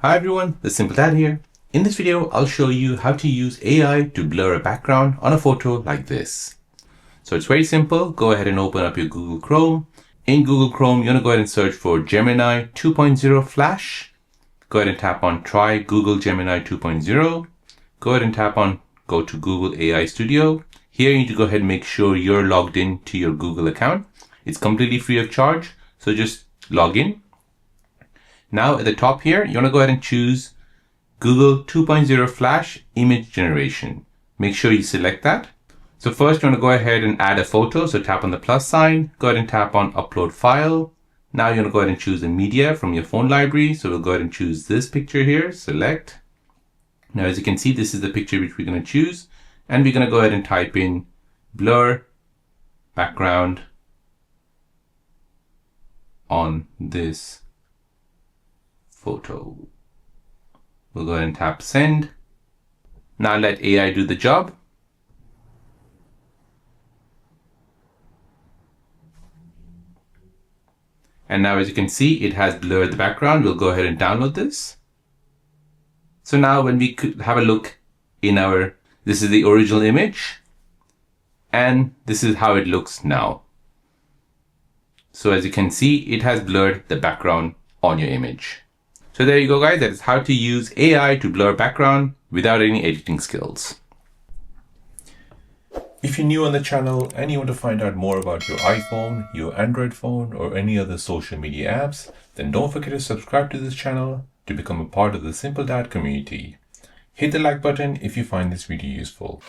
Hi everyone, the Simple Dad here. In this video, I'll show you how to use AI to blur a background on a photo like this. So it's very simple. Go ahead and open up your Google Chrome. In Google Chrome, you're gonna go ahead and search for Gemini 2.0 Flash. Go ahead and tap on Try Google Gemini 2.0. Go ahead and tap on Go to Google AI Studio. Here you need to go ahead and make sure you're logged in to your Google account. It's completely free of charge, so just log in. Now at the top here, you want to go ahead and choose Google 2.0 Flash Image Generation. Make sure you select that. So first you want to go ahead and add a photo. So tap on the plus sign, go ahead and tap on Upload File. Now you're going to go ahead and choose a media from your phone library. So we'll go ahead and choose this picture here, select. Now as you can see, this is the picture which we're going to choose. And we're going to go ahead and type in blur background on this photo. We'll go ahead and tap send. Now let AI do the job. And now as you can see, it has blurred the background. We'll go ahead and download this. So now when we could have a look in this is the original image, and this is how it looks now. So as you can see, it has blurred the background on your image. So there you go, guys. That is how to use AI to blur background without any editing skills. If you're new on the channel and you want to find out more about your iPhone, your Android phone, or any other social media apps, then don't forget to subscribe to this channel to become a part of the Simple Dad community. Hit the like button if you find this video useful.